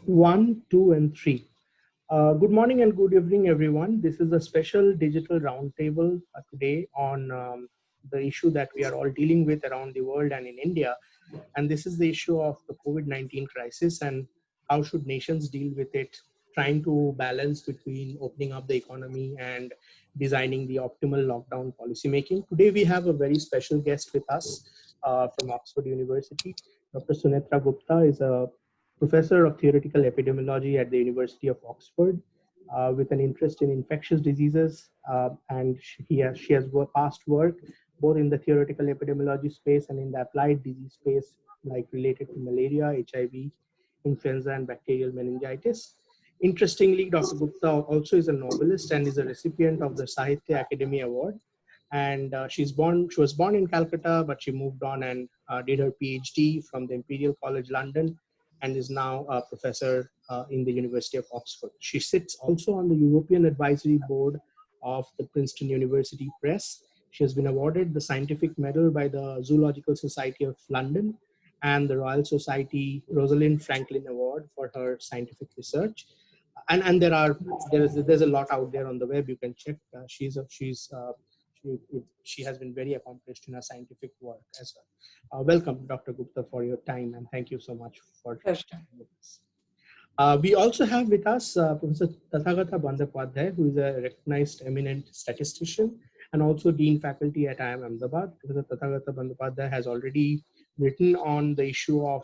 1, 2, and 3. Good morning and good evening, everyone. This is a special digital roundtable today on the issue that we are all dealing with around the world and in India. And this is the issue of the COVID-19 crisis and how should nations deal with it, trying to balance between opening up the economy and designing the optimal lockdown policymaking. Today, we have a very special guest with us from Oxford University. Dr. Sunetra Gupta is a professor of theoretical epidemiology at the University of Oxford with an interest in infectious diseases. And she has past work both in the theoretical epidemiology space and in the applied disease space, like related to malaria, HIV, influenza, and bacterial meningitis. Interestingly, Dr. Gupta also is a novelist and is a recipient of the Sahitya Akademi Award. And she was born in Calcutta, but she moved on and did her PhD from the Imperial College London and is now a professor in the University of Oxford. She sits also on the European Advisory Board of the Princeton University Press. She has been awarded the Scientific Medal by the Zoological Society of London and the Royal Society Rosalind Franklin Award for her scientific research. And there's a lot out there on the web. You can check. She has been very accomplished in her scientific work as well. Welcome, Dr. Gupta, for your time, and thank you so much for sharing with us. We also have with us Professor Tathagata Bandyopadhyay, who is a recognized eminent statistician and also Dean Faculty at IIM Ahmedabad. Professor Tathagata Bandyopadhyay has already written on the issue of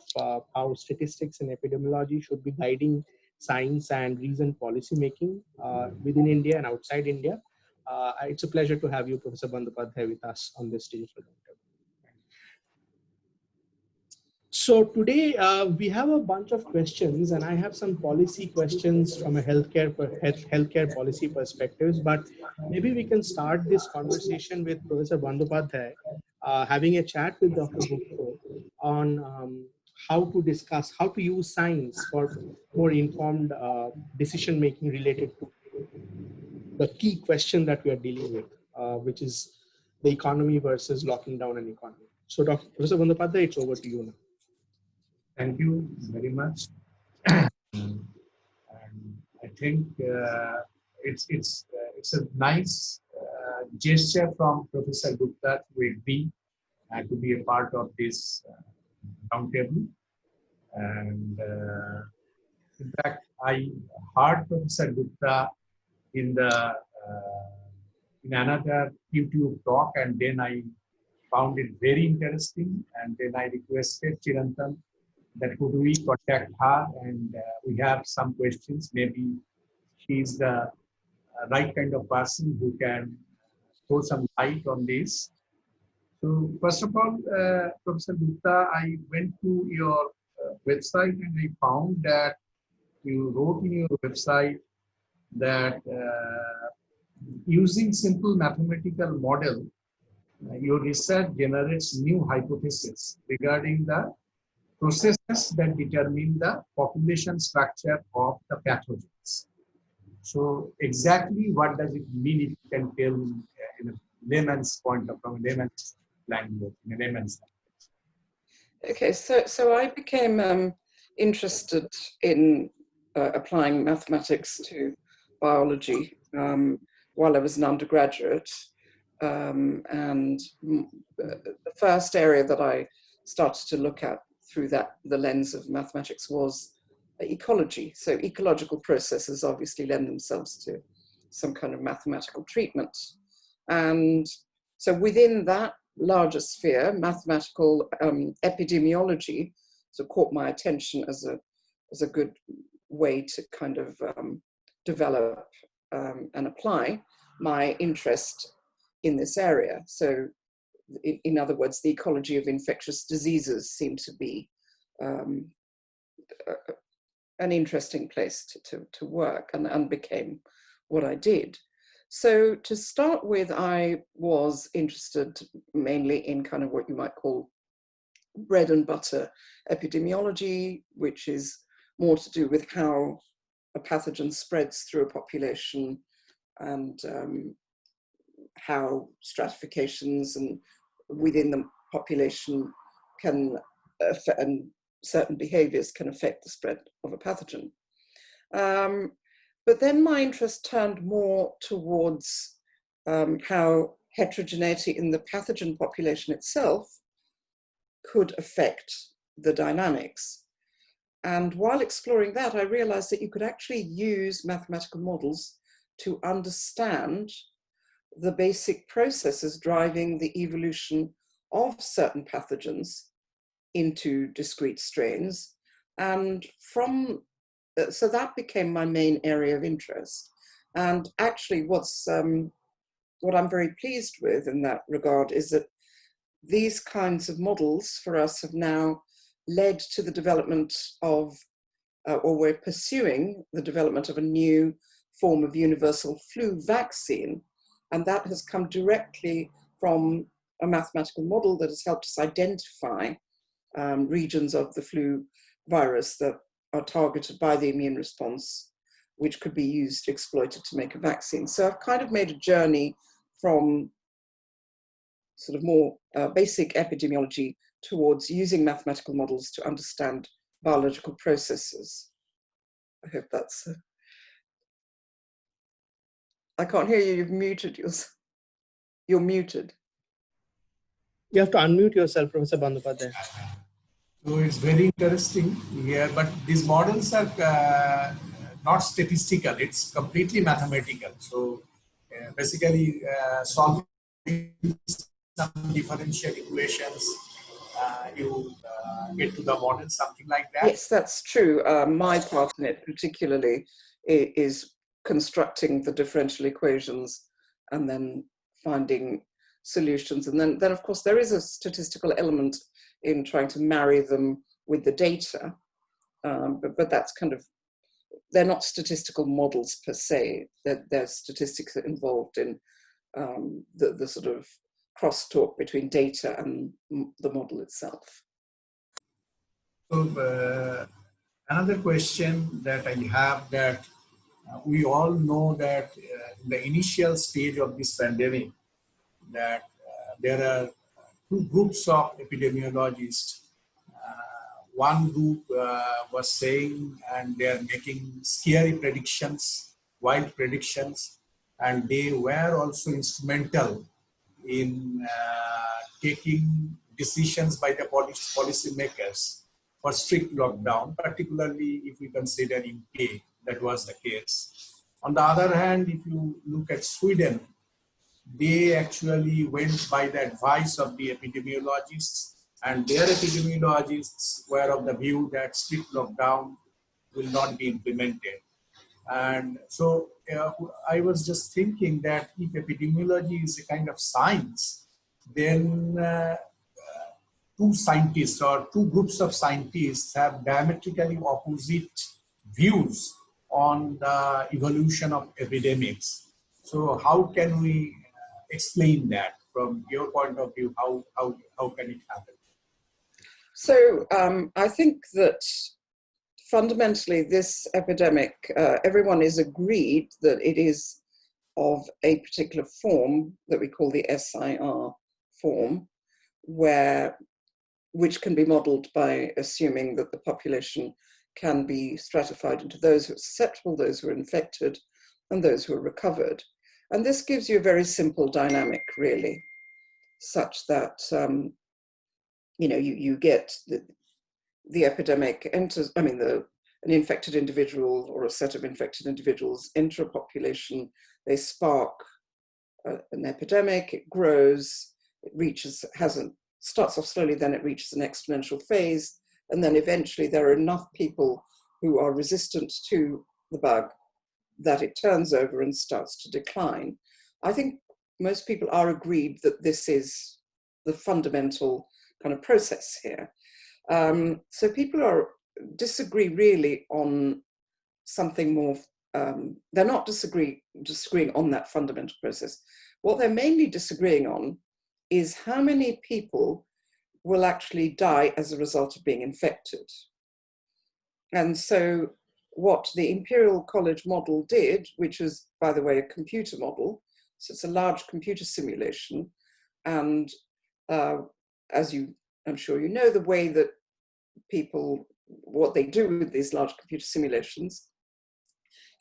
how statistics and epidemiology should be guiding science and reasoned policy making within India and outside India. It's a pleasure to have you, Professor Bandyopadhyay, with us on this digital roundtable. So today we have a bunch of questions, and I have some policy questions from a healthcare policy perspectives. But maybe we can start this conversation with Professor Bandyopadhyay, having a chat with Dr. Gupta on how to use science for more informed decision making related to the key question that we are dealing with, which is the economy versus locking down an economy. So, Professor Bandyopadhyay, it's over to you now. Thank you very much. And I think it's a nice gesture from Professor Gupta to agree to be a part of this roundtable. And in fact, I heard Professor Gupta in another YouTube talk, and then I found it very interesting, and then I requested Chirantan that could we contact her, and we have some questions. Maybe she's the right kind of person who can throw some light on this. So first of all, Professor Gupta, I went to your website and I found that you wrote in your website that using simple mathematical model, your research generates new hypotheses regarding the processes that determine the population structure of the pathogens. So exactly what does it mean, if you can tell in a layman's point of from a layman's language, in a layman's language. Okay, so I became interested in applying mathematics to biology while I was an undergraduate. And the first area that I started to look at through the lens of mathematics was ecology. So ecological processes obviously lend themselves to some kind of mathematical treatment. And so within that larger sphere, mathematical epidemiology caught my attention as a good way to kind of develop and apply my interest in this area. So in other words, the ecology of infectious diseases seemed to be an interesting place to work, and became what I did. So to start with, I was interested mainly in kind of what you might call bread and butter epidemiology, which is more to do with how a pathogen spreads through a population and how stratifications and within the population can certain behaviors can affect the spread of a pathogen. But then my interest turned more towards how heterogeneity in the pathogen population itself could affect the dynamics. And while exploring that, I realized that you could actually use mathematical models to understand the basic processes driving the evolution of certain pathogens into discrete strains. And so that became my main area of interest. And actually what I'm very pleased with in that regard is that these kinds of models for us have now led to the development of, or we're pursuing the development of a new form of universal flu vaccine. And that has come directly from a mathematical model that has helped us identify regions of the flu virus that are targeted by the immune response, which could be used, exploited to make a vaccine. So I've kind of made a journey from sort of more basic epidemiology towards using mathematical models to understand biological processes. I hope that's... I can't hear you, you've muted yourself. You're muted. You have to unmute yourself, Professor Bandyopadhyay. So it's very interesting here, but these models are not statistical, it's completely mathematical. So basically solving some differential equations, you get to the model, something like that. Yes, that's true. My part in it particularly is constructing the differential equations and then finding solutions. And then of course, there is a statistical element in trying to marry them with the data. But that's kind of, they're not statistical models per se. They're statistics involved in the sort of crosstalk between data and the model itself. So another question that I have, that we all know that in the initial stage of this pandemic, that there are two groups of epidemiologists. One group was saying, and they are making scary predictions, wild predictions, and they were also instrumental in taking decisions by the policymakers for strict lockdown, particularly if we consider in UK, that was the case. On the other hand, if you look at Sweden, they actually went by the advice of the epidemiologists, and their epidemiologists were of the view that strict lockdown will not be implemented. And so I was just thinking that if epidemiology is a kind of science, then two scientists or two groups of scientists have diametrically opposite views on the evolution of epidemics. So how can we explain that from your point of view? How can it happen? So I think that fundamentally this epidemic, everyone is agreed that it is of a particular form that we call the SIR form, which can be modeled by assuming that the population can be stratified into those who are susceptible, those who are infected, and those who are recovered. And this gives you a very simple dynamic, really, such that you get the epidemic enters. I mean, an infected individual or a set of infected individuals enter a population. They spark an epidemic. It grows. It starts off slowly. Then it reaches an exponential phase, and then eventually there are enough people who are resistant to the bug that it turns over and starts to decline. I think most people are agreed that this is the fundamental kind of process here. So people disagree really on something more. They're not disagreeing on that fundamental process. What they're mainly disagreeing on is how many people will actually die as a result of being infected. And so what the Imperial College model did, which is, by the way, a computer model, so it's a large computer simulation, and as I'm sure you know, the way that people, what they do with these large computer simulations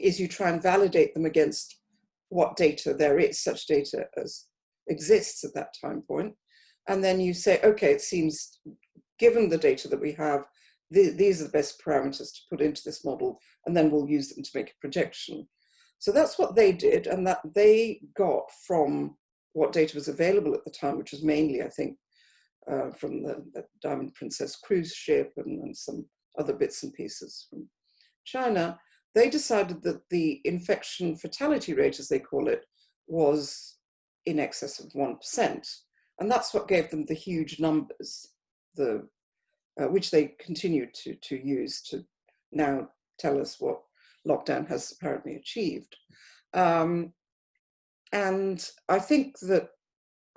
is you try and validate them against what data there is, such data as exists at that time point. And then you say, okay, it seems, given the data that we have, these are the best parameters to put into this model, and then we'll use them to make a projection. So that's what they did, and that they got from what data was available at the time, which was mainly, I think, from the Diamond Princess cruise ship and some other bits and pieces from China. They decided that the infection fatality rate, as they call it, was in excess of 1%. And that's what gave them the huge numbers, which they continued to use to now tell us what lockdown has apparently achieved. And I think that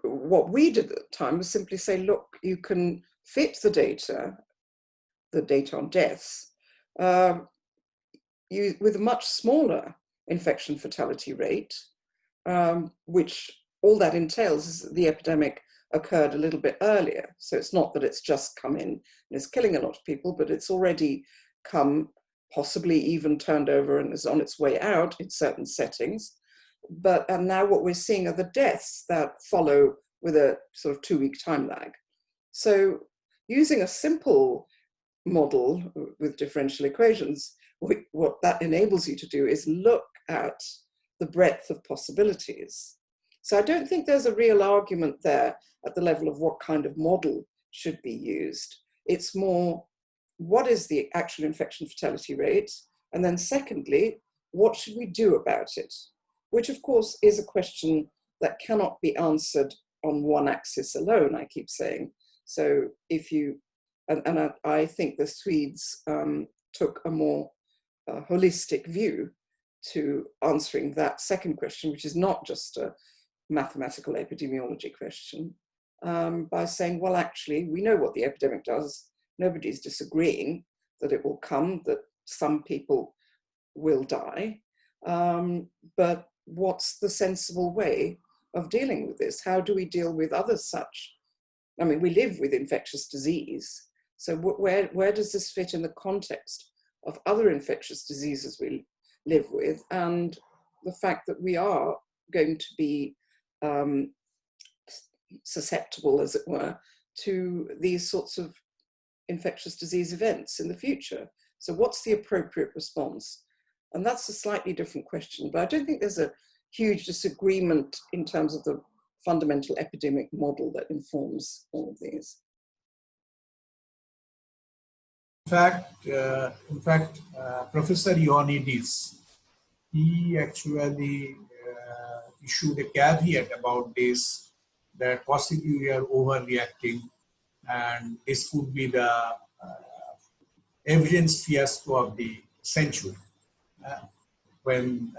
what we did at the time was simply say, look, you can fit the data on deaths, with a much smaller infection fatality rate, which all that entails is that the epidemic occurred a little bit earlier. So it's not that it's just come in and is killing a lot of people, but it's already come, possibly even turned over and is on its way out in certain settings. And now what we're seeing are the deaths that follow with a sort of 2-week time lag. So using a simple model with differential equations, what that enables you to do is look at the breadth of possibilities. So I don't think there's a real argument there at the level of what kind of model should be used. It's more, what is the actual infection fatality rate? And then secondly, what should we do about it? Which of course is a question that cannot be answered on one axis alone, I keep saying. So if you, and I think the Swedes took a more holistic view to answering that second question, which is not just a mathematical epidemiology question, by saying, well, actually, we know what the epidemic does. Nobody's disagreeing that it will come, that some people will die. But what's the sensible way of dealing with this? How do we deal with other such? I mean, we live with infectious disease. So where does this fit in the context of other infectious diseases we live with, and the fact that we are going to be susceptible, as it were, to these sorts of infectious disease events in the future? So what's the appropriate response? And that's a slightly different question, but I don't think there's a huge disagreement in terms of the fundamental epidemic model that informs all of these. In fact, Professor Ioannidis, he actually issued a caveat about this, that possibly we are overreacting, and this could be the evidence fiasco of the century. When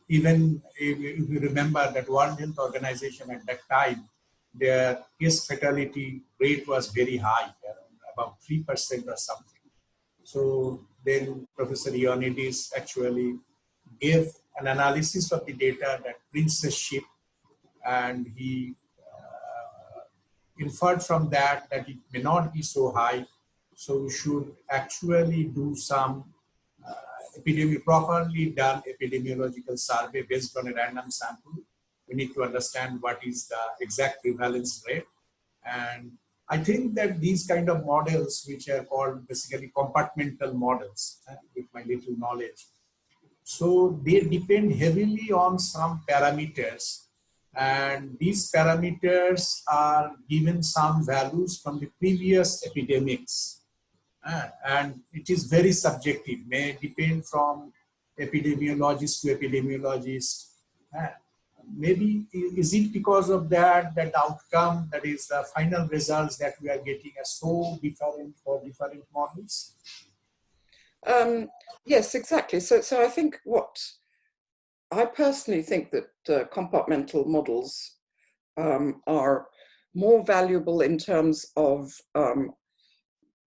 even if you remember that World Health Organization at that time, their case fatality rate was very high, about 3% or something. So then Professor Ioannidis actually gave an analysis of the data that Princess ship, and he inferred from that it may not be so high. So we should actually do some properly done epidemiological survey based on a random sample. We need to understand what is the exact prevalence rate. And I think that these kind of models, which are called basically compartmental models, with my little knowledge, so they depend heavily on some parameters, and these parameters are given some values from the previous epidemics, and it is very subjective, may depend from epidemiologist to epidemiologist. Maybe is it because of that outcome, that is the final results that we are getting are so different for different models? Yes, exactly. So I think I personally think that compartmental models are more valuable in terms of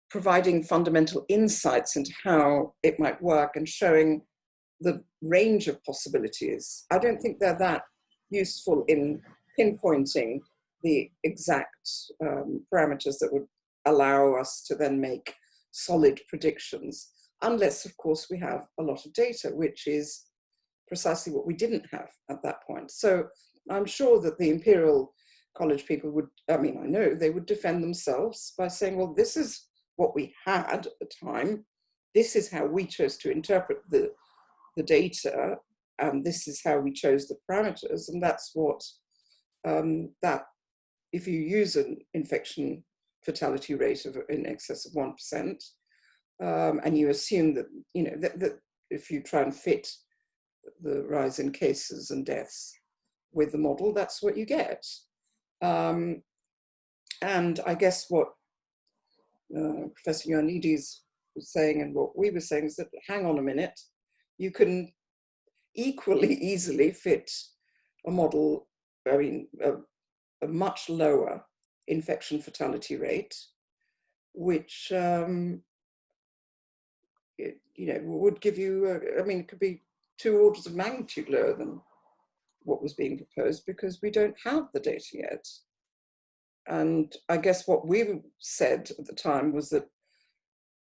providing fundamental insights into how it might work and showing the range of possibilities. I don't think they're that useful in pinpointing the exact parameters that would allow us to then make solid predictions, unless, of course, we have a lot of data, which is precisely what we didn't have at that point. So I'm sure that the Imperial College people would, I mean, I know they would defend themselves by saying, well, this is what we had at the time. This is how we chose to interpret the data, and this is how we chose the parameters. And that's what, that if you use an infection fatality rate of in excess of 1%, and you assume that, you know, that if you try and fit the rise in cases and deaths with the model, that's what you get. And I guess what Professor Ioannidis was saying and what we were saying is that, hang on a minute, you can equally easily fit a model, I mean, a much lower infection fatality rate, which, you know, would give you, I mean, it could be 2 orders of magnitude lower than what was being proposed, because we don't have the data yet. And I guess what we said at the time was that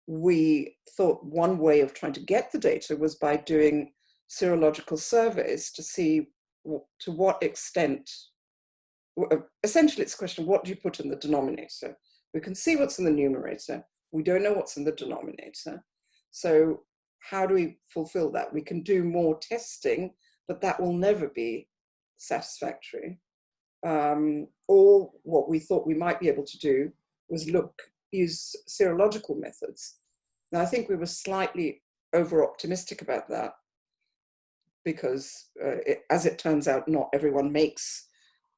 we thought one way of trying to get the data was by doing serological surveys to see to what extent, essentially it's a question, what do you put in the denominator? We can see what's in the numerator, we don't know what's in the denominator. So how do we fulfill that? We can do more testing, but that will never be satisfactory. Or what we thought we might be able to do was use serological methods. Now, I think we were slightly over-optimistic about that, because as it turns out, not everyone makes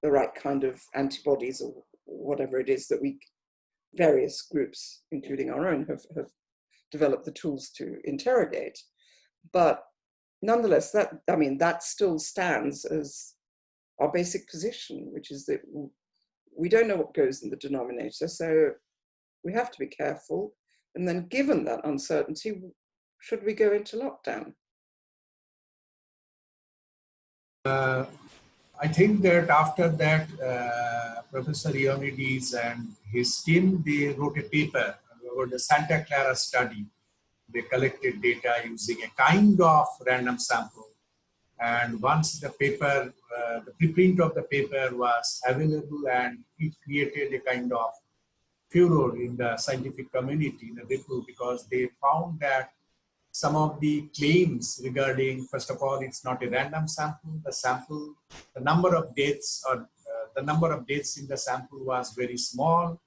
the right kind of antibodies or whatever it is that various groups, including our own, have developed the tools to interrogate. But nonetheless, that still stands as our basic position, which is that we don't know what goes in the denominator, so we have to be careful. And then, given that uncertainty, should we go into lockdown? I think that after that, Professor Ioannidis and his team, they wrote a paper about the Santa Clara study. They collected data using a kind of random sample. And once the paper, the preprint of the paper was available, and it created a kind of furor in the scientific community, in the ripple, because they found that some of the claims regarding, first of all, it's not a random sample. The number of deaths or the number of deaths in the sample was very small.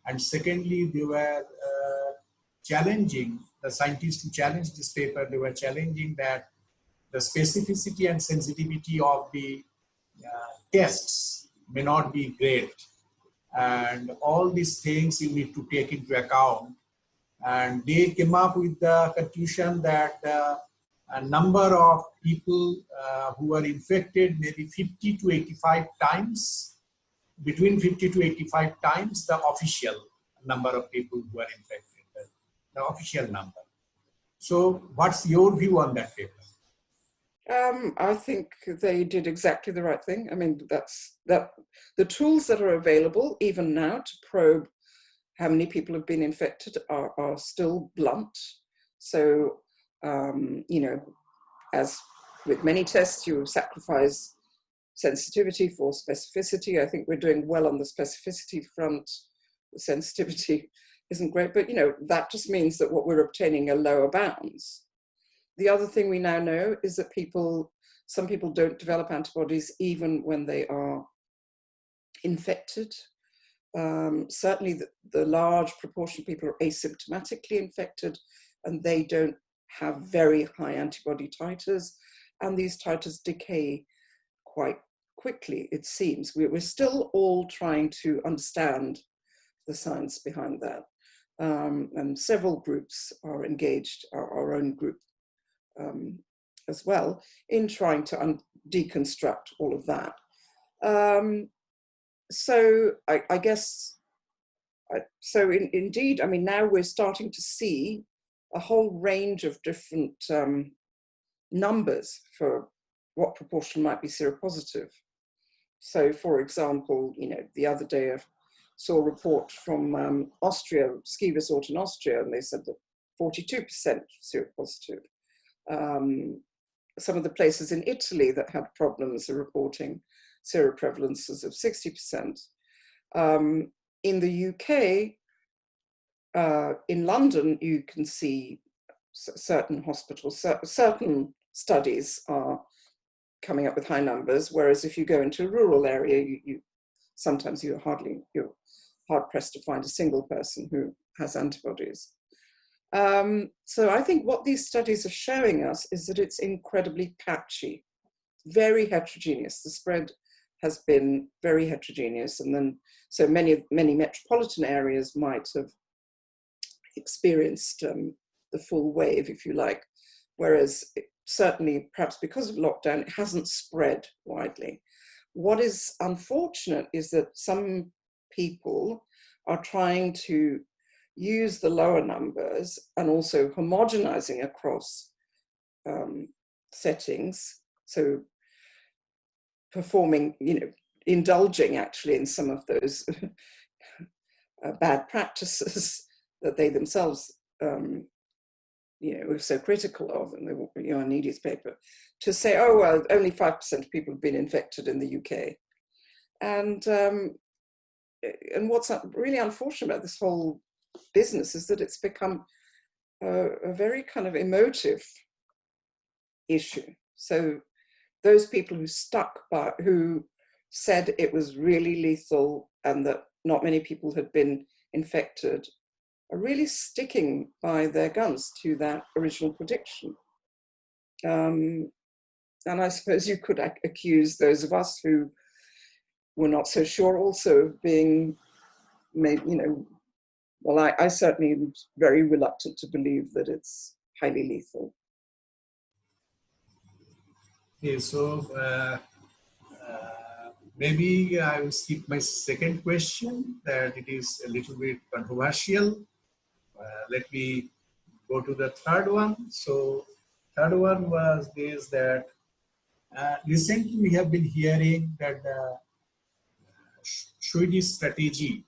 And secondly, they were challenging, the scientists who challenged this paper, they were challenging that the specificity and sensitivity of the tests may not be great. And all these things you need to take into account. And they came up with the conclusion that a number of people who are infected, maybe 50 to 85 times, between 50 to 85 times the official number of people who are infected, the official number. So what's your view on that paper? I think they did exactly the right thing. I mean, the tools that are available even now to probe how many people have been infected are still blunt. So, you know, as with many tests, you sacrifice sensitivity for specificity. I think we're doing well on the specificity front. The sensitivity isn't great, but, you know, that just means that what we're obtaining are lower bounds. The other thing we now know is that some people don't develop antibodies even when they are infected. Certainly the large proportion of people are asymptomatically infected, and they don't have very high antibody titers, and these titers decay quite quickly, it seems. We're still all trying to understand the science behind that. And several groups are engaged, our own group as well, in trying to deconstruct all of that. So I guess, so indeed, I mean, now we're starting to see a whole range of different numbers for what proportion might be seropositive. So, for example, you know, the other day saw a report from Austria, ski resort in Austria, and they said that 42% seropositive. Some of the places in Italy that had problems are reporting seroprevalences of 60%. In the UK, in London, you can see certain hospitals, certain studies are coming up with high numbers, whereas if you go into a rural area, sometimes you're hard pressed to find a single person who has antibodies. So I think what these studies are showing us is that it's incredibly patchy, very heterogeneous. The spread has been very heterogeneous, and then so many metropolitan areas might have experienced the full wave, if you like, whereas certainly perhaps because of lockdown, it hasn't spread widely. What is unfortunate is that some people are trying to use the lower numbers and also homogenizing across settings, so performing, indulging actually in some of those bad practices that they themselves were so critical of, and they in Needy's paper, to say, oh, well, only 5% of people have been infected in the UK. And what's really unfortunate about this whole business is that it's become a very kind of emotive issue. So those people who said it was really lethal and that not many people had been infected are really sticking by their guns to that original prediction. And I suppose you could accuse those of us who were not so sure also of being made, well, I certainly am very reluctant to believe that it's highly lethal. Okay, so maybe I will skip my second question, that it is a little bit controversial. Let me go to the third one. So third one was this, that recently we have been hearing that the Swedish strategy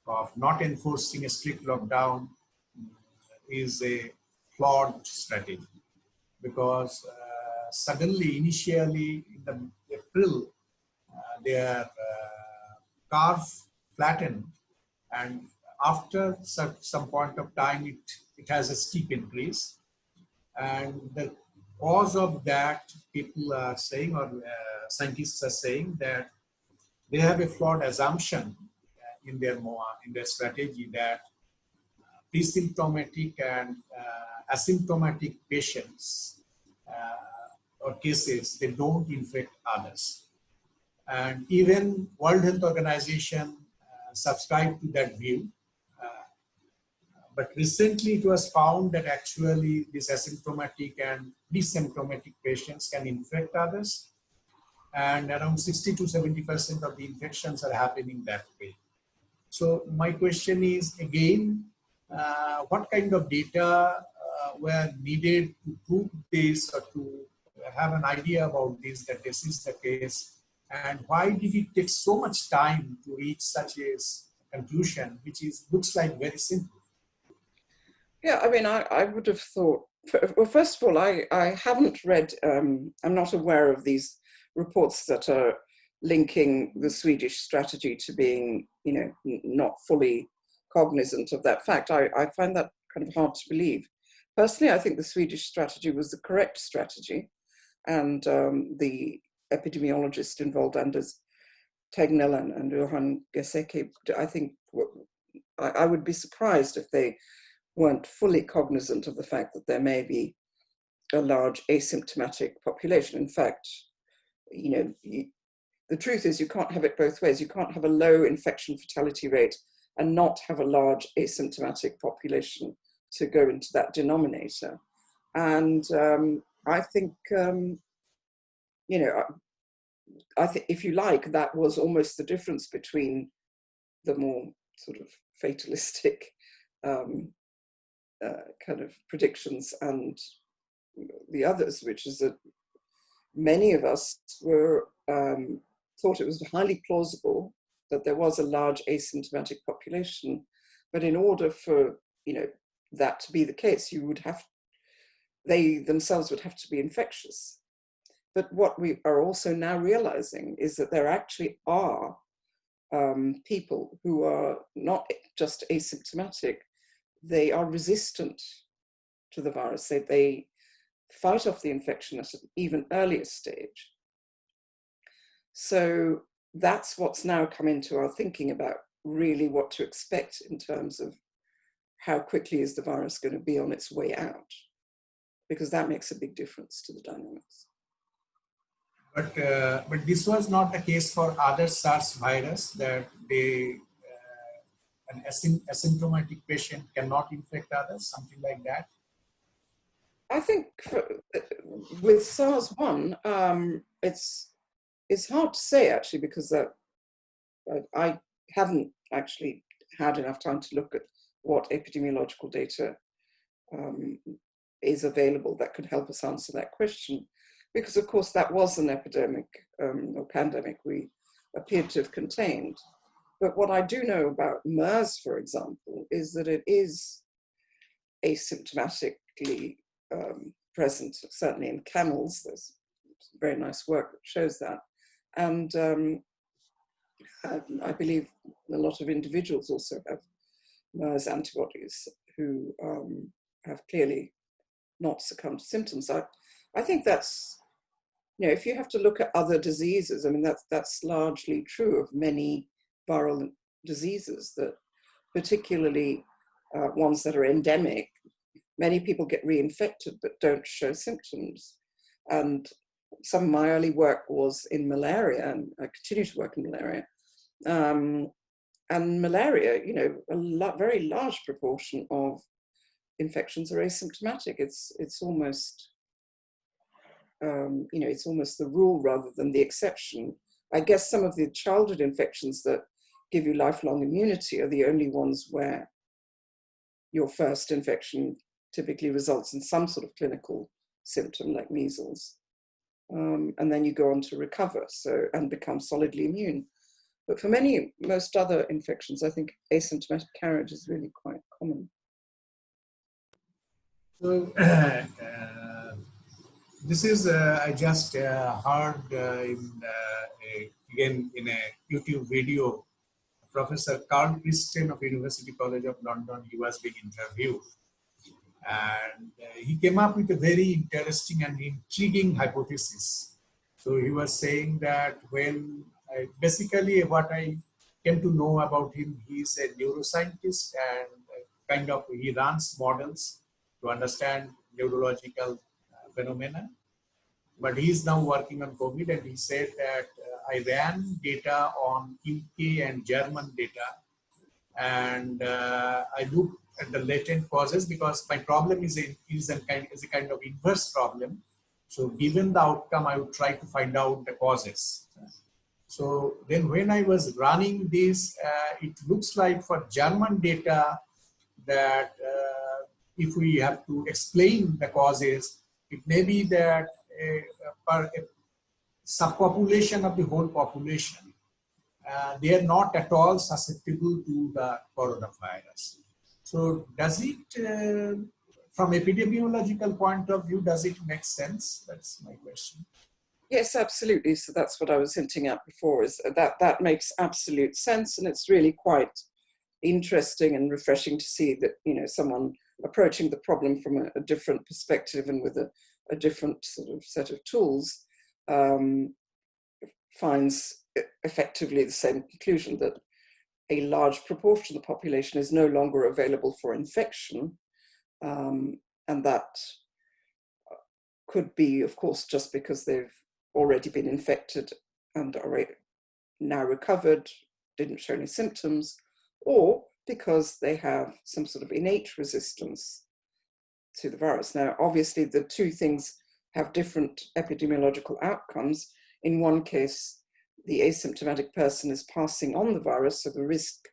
of not enforcing a strict lockdown is a flawed strategy, because suddenly, initially in the April, their curve flattened, and after some point of time, it has a steep increase. And the cause of that, people are saying, or scientists are saying, that they have a flawed assumption in their strategy, that pre-symptomatic and asymptomatic patients or cases, they don't infect others. And even World Health Organization subscribed to that view. But recently it was found that actually these asymptomatic and pre-symptomatic patients can infect others. And around 60 to 70% of the infections are happening that way. So my question is, again, what kind of data were needed to prove this, or to have an idea about this, that this is the case? And why did it take so much time to reach such a conclusion, which looks like very simple? Yeah, I mean, I would have thought, well, first of all, I haven't read, I'm not aware of these reports that are linking the Swedish strategy to being, not fully cognizant of that fact. I find that kind of hard to believe. Personally, I think the Swedish strategy was the correct strategy, and the epidemiologist involved, Anders Tegnell and Johan Geseke, I think I would be surprised if they weren't fully cognizant of the fact that there may be a large asymptomatic population. In fact, the truth is you can't have it both ways. You can't have a low infection fatality rate and not have a large asymptomatic population to go into that denominator. And I think, I think, if you like, that was almost the difference between the more sort of fatalistic kind of predictions and the others, which is that many of us were thought it was highly plausible that there was a large asymptomatic population, but in order for that to be the case, they themselves would have to be infectious. But what we are also now realizing is that there actually are people who are not just asymptomatic, they are resistant to the virus. They fight off the infection at an even earlier stage. So that's what's now come into our thinking about really what to expect in terms of how quickly is the virus going to be on its way out, because that makes a big difference to the dynamics. But this was not the case for other SARS virus, that an asymptomatic patient cannot infect others, something like that. I think with SARS-1, it's hard to say actually, because I haven't actually had enough time to look at what epidemiological data is available that could help us answer that question. Because of course that was an epidemic or pandemic we appeared to have contained. But what I do know about MERS, for example, is that it is asymptomatically present, certainly in camels. There's very nice work that shows that. And I believe a lot of individuals also have MERS antibodies who have clearly not succumbed to symptoms. I think that's, if you have to look at other diseases, I mean, that's largely true of many viral diseases, that particularly ones that are endemic, many people get reinfected but don't show symptoms. And some of my early work was in malaria, and I continue to work in malaria. And malaria, a very large proportion of infections are asymptomatic. It's almost it's almost the rule rather than the exception. I guess some of the childhood infections that give you lifelong immunity are the only ones where your first infection typically results in some sort of clinical symptom like measles. And then you go on to recover and become solidly immune. But for most other infections, I think asymptomatic carriage is really quite common. So this is, I just heard again in a YouTube video, Professor Carl Christian of University College of London. He was being interviewed, and he came up with a very interesting and intriguing hypothesis. So he was saying that when basically what I came to know about him, he's a neuroscientist, and he runs models to understand neurological phenomena. But he's now working on COVID, and he said that I ran data on UK and German data, and I looked at the latent causes, because my problem is a kind of inverse problem. So given the outcome, I would try to find out the causes. So then when I was running this, it looks like for German data that if we have to explain the causes, it may be that a subpopulation of the whole population, they are not at all susceptible to the coronavirus. So does it, from epidemiological point of view, does it make sense? That's my question. Yes, absolutely. So that's what I was hinting at before, is that makes absolute sense. And it's really quite interesting and refreshing to see that, someone approaching the problem from a different perspective and with a different sort of set of tools finds effectively the same conclusion, that a large proportion of the population is no longer available for infection. And that could be, of course, just because they've already been infected and are now recovered, didn't show any symptoms, or because they have some sort of innate resistance to the virus. Now, obviously, the two things have different epidemiological outcomes. In one case, the asymptomatic person is passing on the virus, so the risk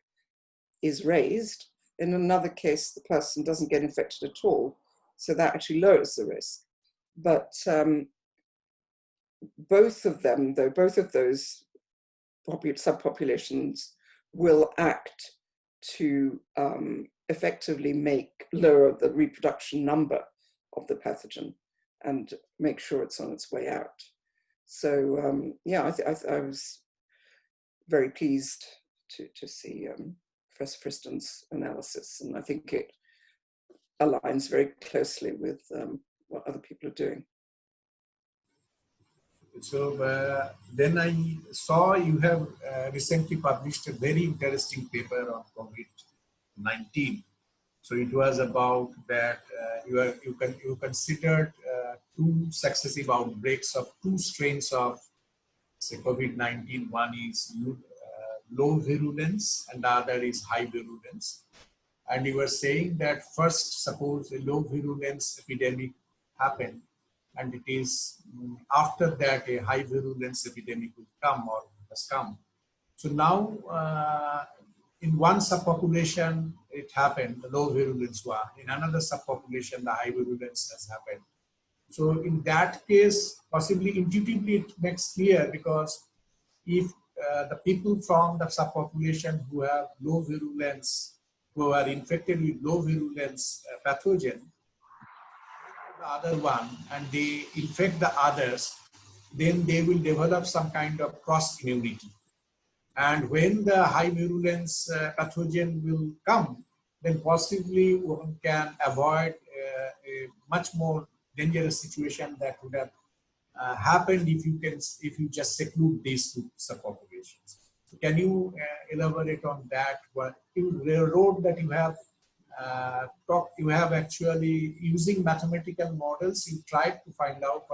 is raised. In another case, the person doesn't get infected at all, so that actually lowers the risk. But both of those subpopulations will act to effectively lower the reproduction number of the pathogen and make sure it's on its way out. So yeah, I was very pleased to see Firstfirst's analysis, and I think it aligns very closely with what other people are doing. So then I saw you have recently published a very interesting paper on COVID-19. So it was about that you considered two successive outbreaks of two strains of, say, COVID-19. One is low virulence and the other is high virulence. And you were saying that first, suppose a low virulence epidemic happened, and it is after that a high virulence epidemic will come or has come. So now in one subpopulation it happened, the low virulence one. In another subpopulation the high virulence has happened. So in that case, possibly intuitively it makes clear, because if the people from the subpopulation who have low virulence, who are infected with low virulence pathogen, the other one, and they infect the others, then they will develop some kind of cross immunity. And when the high virulence pathogen will come, then possibly one can avoid a much more dangerous situation that would have happened if you just seclude these two subpopulations. So can you elaborate on that? What you wrote that you have actually, using mathematical models, you tried to find out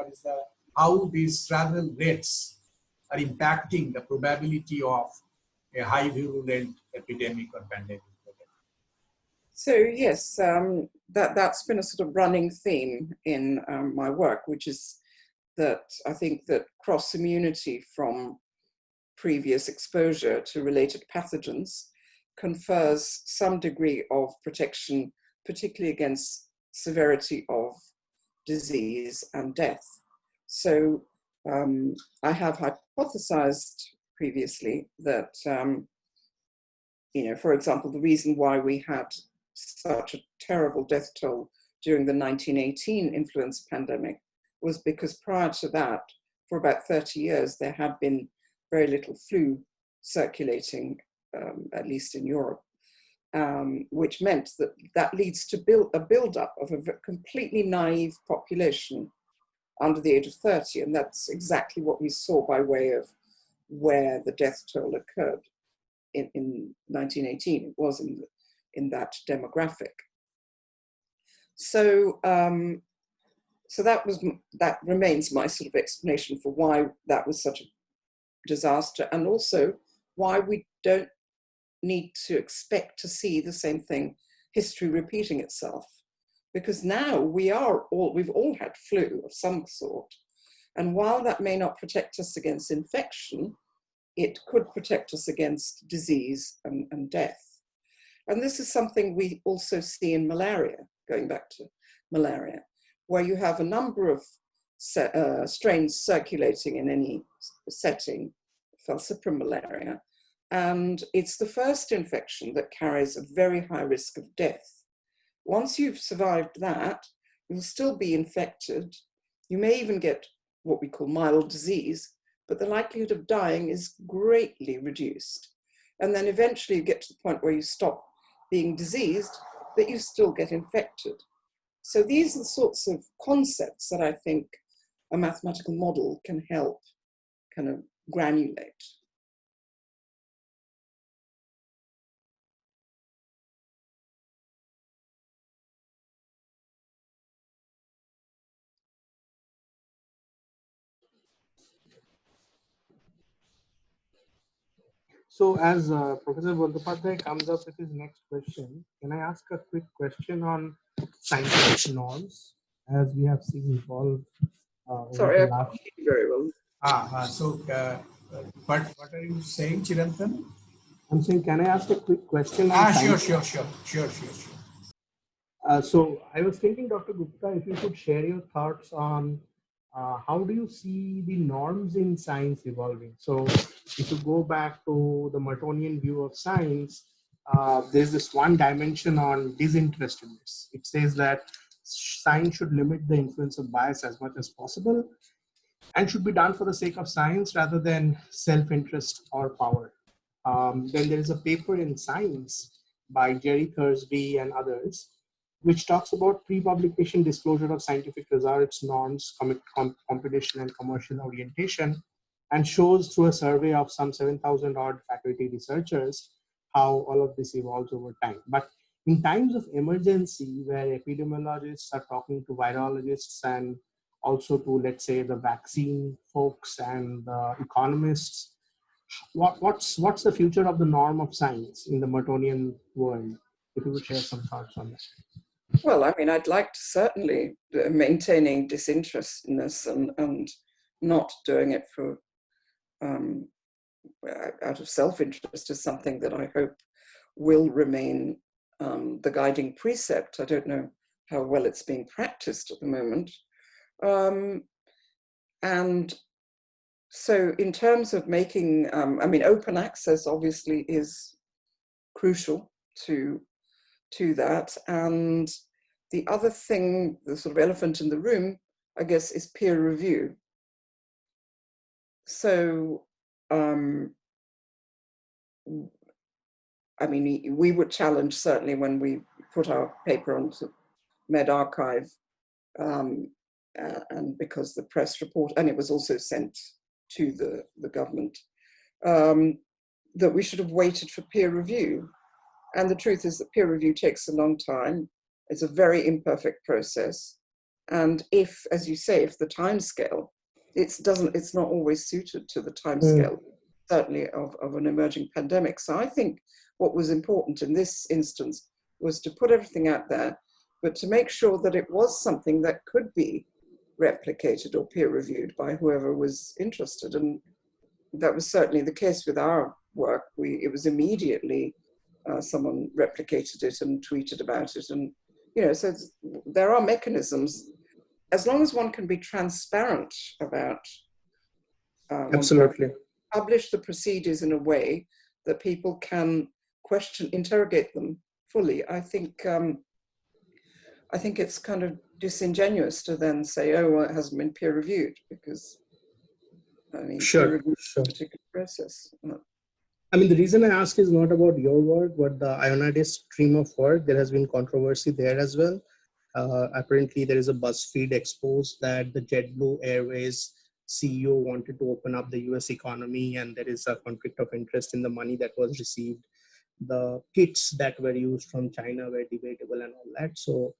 how these travel rates are impacting the probability of a high virulent epidemic or pandemic. So yes, that's been a sort of running theme in my work, which is that I think that cross immunity from previous exposure to related pathogens confers some degree of protection, particularly against severity of disease and death. So I have hypothesized previously that, for example, the reason why we had such a terrible death toll during the 1918 influenza pandemic was because prior to that, for about 30 years, there had been very little flu circulating, at least in Europe, which meant that leads to a build-up of a completely naive population under the age of 30. And that's exactly what we saw by way of where the death toll occurred in 1918. It was in that demographic. So, so that remains my sort of explanation for why that was such a disaster, and also why we don't need to expect to see the same thing, history repeating itself. Because now we've all had flu of some sort, and while that may not protect us against infection, it could protect us against disease and death. And this is something we also see in malaria, going back to malaria, where you have a number of strains circulating in any setting, falciparum malaria, and it's the first infection that carries a very high risk of death. Once you've survived that, you'll still be infected. You may even get what we call mild disease, but the likelihood of dying is greatly reduced. And then eventually you get to the point where you stop being diseased, but you still get infected. So these are the sorts of concepts that I think a mathematical model can help kind of granulate. So as Professor Bandyopadhyay comes up with his next question, can I ask a quick question on scientific norms, as we have seen evolve Sorry, I can't hear you very well. What are you saying, Chirantan? I'm saying, can I ask a quick question on Sure. So I was thinking, Dr. Gupta, if you could share your thoughts on how do you see the norms in science evolving? So if you go back to the Mertonian view of science, there's this one dimension on disinterestedness. It says that science should limit the influence of bias as much as possible and should be done for the sake of science rather than self-interest or power. Then there is a paper in Science by Jerry Thursby and others, which talks about pre-publication disclosure of scientific results, norms, competition, and commercial orientation, and shows through a survey of some 7,000 odd faculty researchers how all of this evolves over time. But in times of emergency, where epidemiologists are talking to virologists and also to, let's say, the vaccine folks and the economists, what's the future of the norm of science in the Mertonian world? If you would share some thoughts on that. Well, I mean, I'd like to certainly maintaining disinterestedness and not doing it for out of self-interest is something that I hope will remain the guiding precept. I don't know how well it's being practiced at the moment. And so in terms of making, I mean, open access obviously is crucial to that. And the other thing, the sort of elephant in the room, I guess, is peer review. So, I mean, we were challenged certainly when we put our paper onto medRxiv, and because the press report, and it was also sent to the government, that we should have waited for peer review. And the truth is that peer review takes a long time. It's a very imperfect process. And if, as you say, if the timescale, it's not always suited to the timescale, certainly of an emerging pandemic. So I think what was important in this instance was to put everything out there, but to make sure that it was something that could be replicated or peer reviewed by whoever was interested. And that was certainly the case with our work. It was immediately, someone replicated it and tweeted about it. And, you know, so there are mechanisms, as long as one can be transparent about Absolutely. publish the procedures in a way that people can interrogate them fully. I think it's kind of disingenuous to then say, oh, well, it hasn't been peer reviewed, because I mean, peer review is a particular process. I mean, the reason I ask is not about your work, but the Ionadis stream of work. There has been controversy there as well. Apparently, there is a BuzzFeed expose that the JetBlue Airways CEO wanted to open up the US economy, and there is a conflict of interest in the money that was received. The kits that were used from China were debatable and all that. So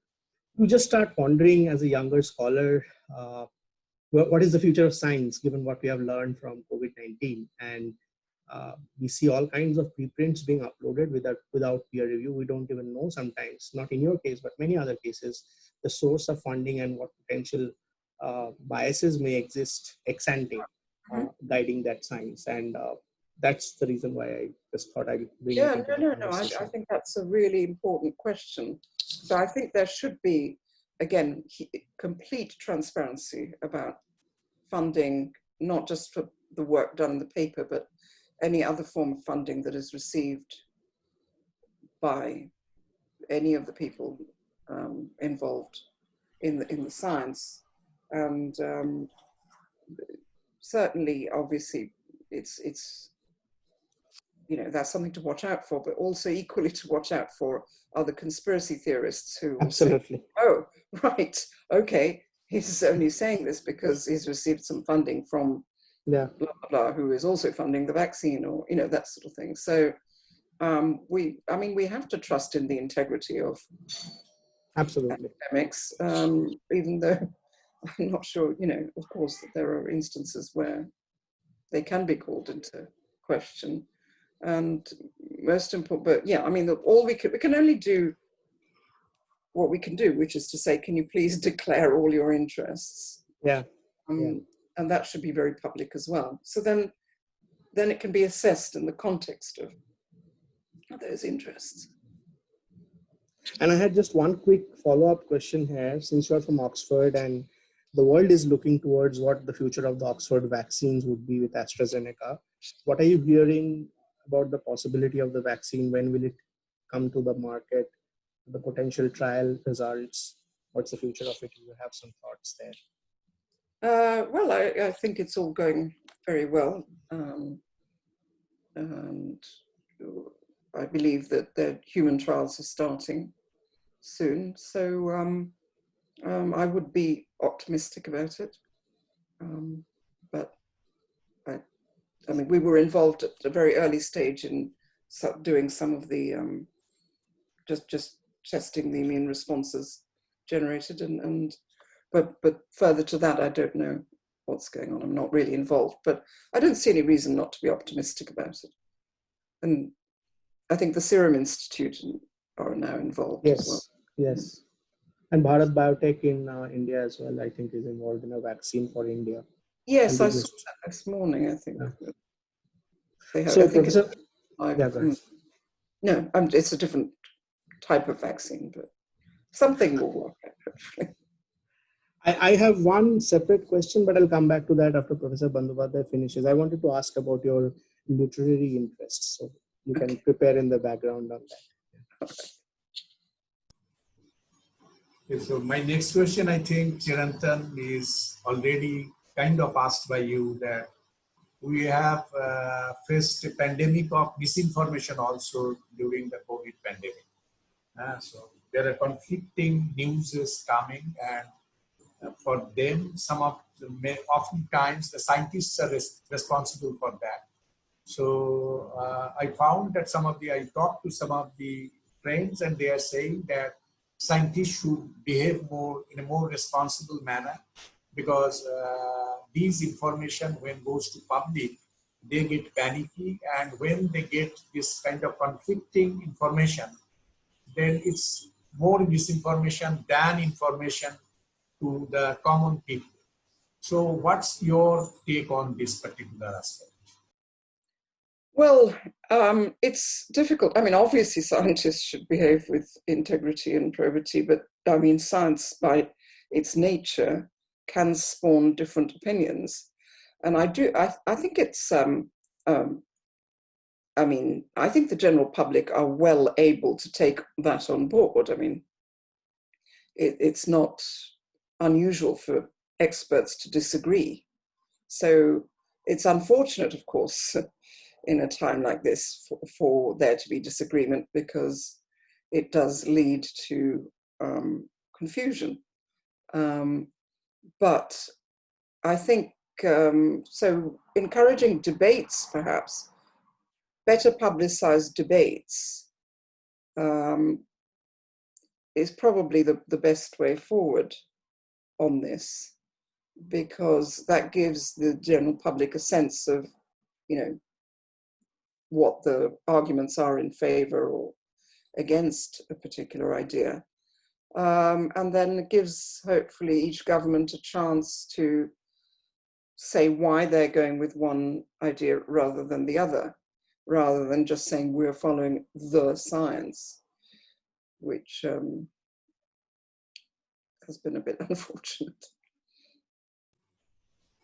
you just start pondering as a younger scholar, what is the future of science given what we have learned from COVID-19? And we see all kinds of preprints being uploaded without peer review. We don't even know sometimes, not in your case, but many other cases, the source of funding and what potential biases may exist ex ante guiding that science. And that's the reason why I just thought I would bring it into the conversation. I think that's a really important question. So I think there should be, again, complete transparency about funding, not just for the work done in the paper, but any other form of funding that is received by any of the people involved in the science. And certainly, obviously, it's you know, that's something to watch out for, but also equally to watch out for other conspiracy theorists who will say, oh, right, okay, he's only saying this because he's received some funding from blah, blah, blah, who is also funding the vaccine, or, you know, that sort of thing. So we have to trust in the integrity of academics, even though I'm not sure, you know, of course, that there are instances where they can be called into question. And most important, but yeah, I mean, we can only do what we can do, which is to say, can you please declare all your interests? And that should be very public as well. So then it can be assessed in the context of those interests. And I had just one quick follow-up question here, since you're from Oxford and the world is looking towards what the future of the Oxford vaccines would be with AstraZeneca. What are you hearing about the possibility of the vaccine? When will it come to the market? The potential trial results? What's the future of it? Do you have some thoughts there? Well, I think it's all going very well. And I believe that the human trials are starting soon. So I would be optimistic about it. But I mean, we were involved at a very early stage in doing some of the just testing the immune responses generated, but further to that, I don't know what's going on. I'm not really involved, but I don't see any reason not to be optimistic about it. And I think the Serum Institute are now involved as well. Yes. And Bharat Biotech in India as well, I think, is involved in a vaccine for India. Yes, I saw that this morning, I think. Yeah. They have, So, I think Professor, no, it's a different type of vaccine, but something will work out, hopefully. I have one separate question, but I'll come back to that after Professor Bandyopadhyay finishes. I wanted to ask about your literary interests, so you can prepare in the background on that. Okay, so my next question, I think, Chirantan, is already kind of asked by you, that we have faced a pandemic of misinformation also during the COVID pandemic. So there are conflicting news is coming, and for them, oftentimes the scientists are responsible for that. So I found that I talked to some of the friends, and they are saying that scientists should behave in a more responsible manner, because these information, when goes to public, they get panicky, and when they get this kind of conflicting information, then it's more misinformation than information to the common people. So what's your take on this particular aspect? Well, it's difficult. I mean, obviously scientists should behave with integrity and probity, but I mean, science by its nature can spawn different opinions. And I think it's, I mean, I think the general public are well able to take that on board. I mean, it's not unusual for experts to disagree. So it's unfortunate, of course, in a time like this for there to be disagreement, because it does lead to confusion. But I think, so encouraging debates, perhaps, better publicized debates, is probably the best way forward on this, because that gives the general public a sense of, you know, what the arguments are in favor or against a particular idea. And then it gives, hopefully, each government a chance to say why they're going with one idea rather than the other, rather than just saying we're following the science, which has been a bit unfortunate.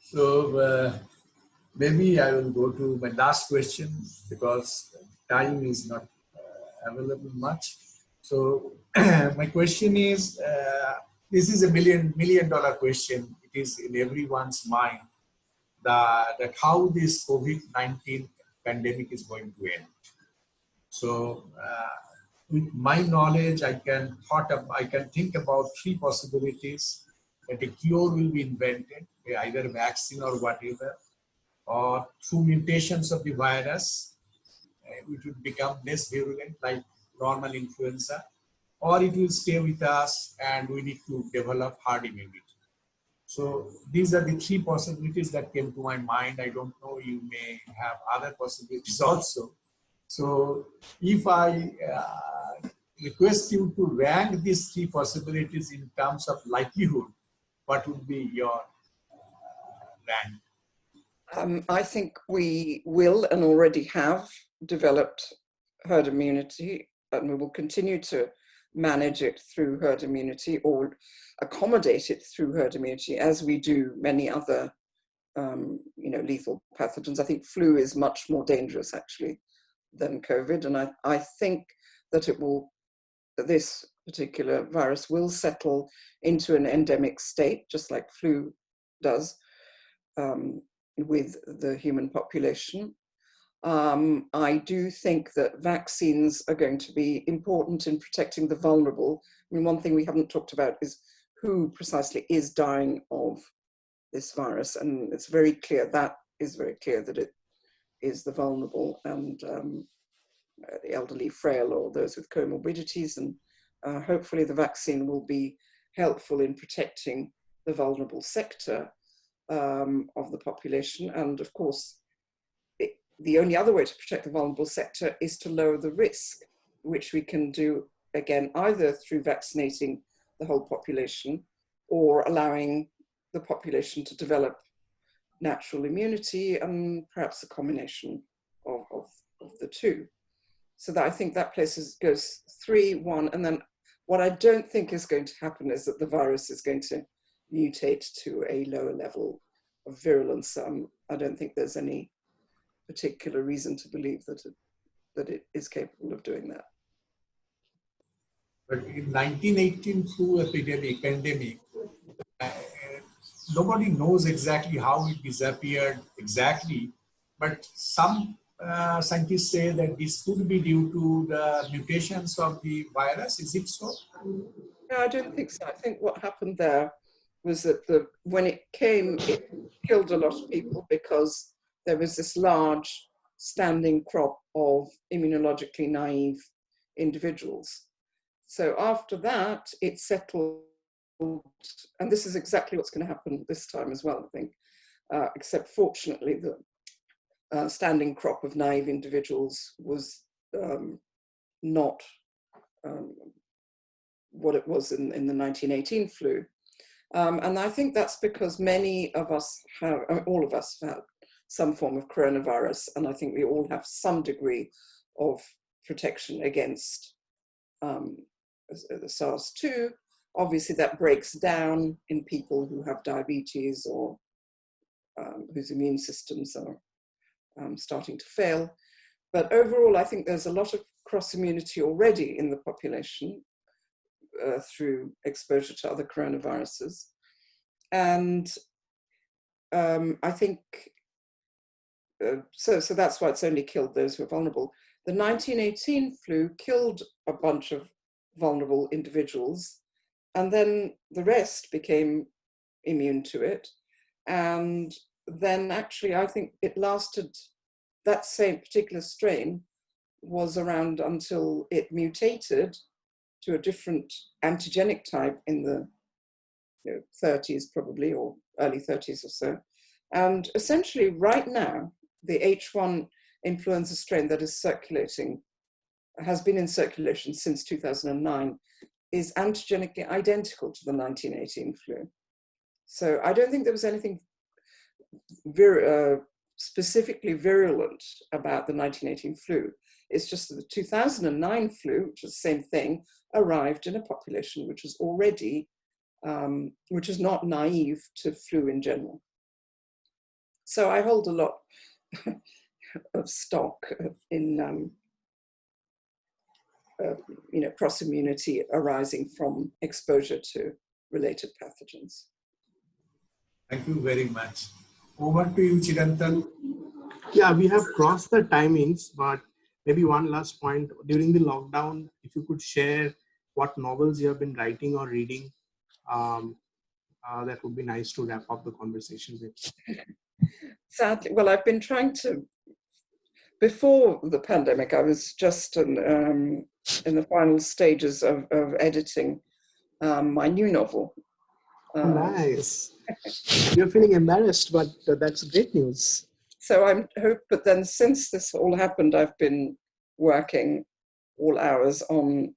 So maybe I will go to my last question, because time is not available much. So my question is, this is a million dollar question. It is in everyone's mind, that how this COVID-19 pandemic is going to end. So with my knowledge, I can think about three possibilities: that a cure will be invented, either vaccine or whatever, or through mutations of the virus, it will become less virulent like normal influenza, or it will stay with us and we need to develop herd immunity. So these are the three possibilities that came to my mind. I don't know, you may have other possibilities also. So if I request you to rank these three possibilities in terms of likelihood, what would be your rank? I think we will and already have developed herd immunity, and we will continue to manage it through herd immunity or accommodate it through herd immunity, as we do many other lethal pathogens. I think flu is much more dangerous actually than COVID, and I think that this particular virus will settle into an endemic state, just like flu does with the human population. I do think that vaccines are going to be important in protecting the vulnerable. I mean, one thing we haven't talked about is who precisely is dying of this virus, and it's very clear that it is the vulnerable and the elderly, frail, or those with comorbidities, and hopefully the vaccine will be helpful in protecting the vulnerable sector of the population. And of course, the only other way to protect the vulnerable sector is to lower the risk, which we can do, again, either through vaccinating the whole population or allowing the population to develop natural immunity, and perhaps a combination of the two. So that I think that goes 3, 1, and then what I don't think is going to happen is that the virus is going to mutate to a lower level of virulence. I don't think there's any particular reason to believe that it is capable of doing that. But in 1918 flu pandemic, nobody knows exactly how it disappeared exactly, but some scientists say that this could be due to the mutations of the virus. Is it so? No, I don't think so. I think what happened there was that when it came, it killed a lot of people because there was this large standing crop of immunologically naive individuals. So after that, it settled, and this is exactly what's going to happen this time as well, I think, except fortunately the standing crop of naive individuals was not what it was in the 1918 flu. And I think that's because many of us all of us have had some form of coronavirus, and I think we all have some degree of protection against the SARS-2. Obviously, that breaks down in people who have diabetes or whose immune systems are starting to fail. But overall, I think there's a lot of cross-immunity already in the population through exposure to other coronaviruses. And I think, so that's why it's only killed those who are vulnerable. The 1918 flu killed a bunch of vulnerable individuals, and then the rest became immune to it. And then actually, I think it lasted, that same particular strain was around until it mutated to a different antigenic type in the 30s probably, or early 30s or so. And essentially right now, the H1 influenza strain that is circulating, has been in circulation since 2009, is antigenically identical to the 1918 flu. So I don't think there was anything specifically virulent about the 1918 flu. It's just that the 2009 flu, which is the same thing, arrived in a population which was already, which is not naive to flu in general. So I hold a lot of stock in cross-immunity arising from exposure to related pathogens. Thank you very much. Over to you, Chirantan. Yeah, we have crossed the timings, but maybe one last point. During the lockdown, if you could share what novels you have been writing or reading, that would be nice to wrap up the conversation with. Sadly, well, I've been trying to, before the pandemic, I was just in the final stages of editing my new novel. Nice. You're feeling embarrassed, but that's great news. So I'm but then since this all happened, I've been working all hours on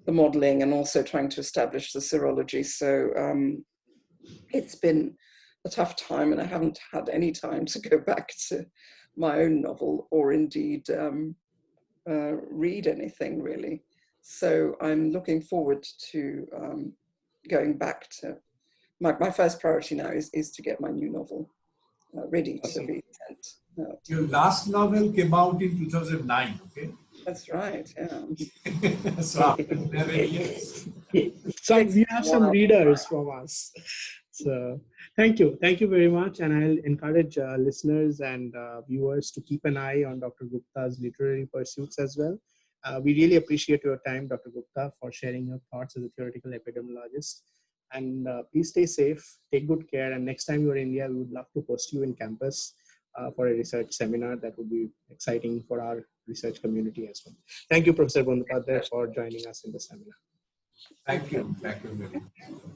the modeling and also trying to establish the serology. So it's been a tough time, and I haven't had any time to go back to my own novel or indeed read anything really. So I'm looking forward to going back to, my first priority now is to get my new novel ready to Awesome. be sent out. Your last novel came out in 2009, okay? That's right, yeah. So after 11 years. So Takes we a have some while. readers from us. So thank you very much, and I'll encourage listeners and viewers to keep an eye on Dr. Gupta's literary pursuits as well. We really appreciate your time, Dr. Gupta, for sharing your thoughts as a theoretical epidemiologist. And please stay safe, take good care, and next time you're in India, we would love to host you in campus for a research seminar. That would be exciting for our research community as well. Thank you, Professor Bandyopadhyay, for joining us in the seminar. Thank you very much.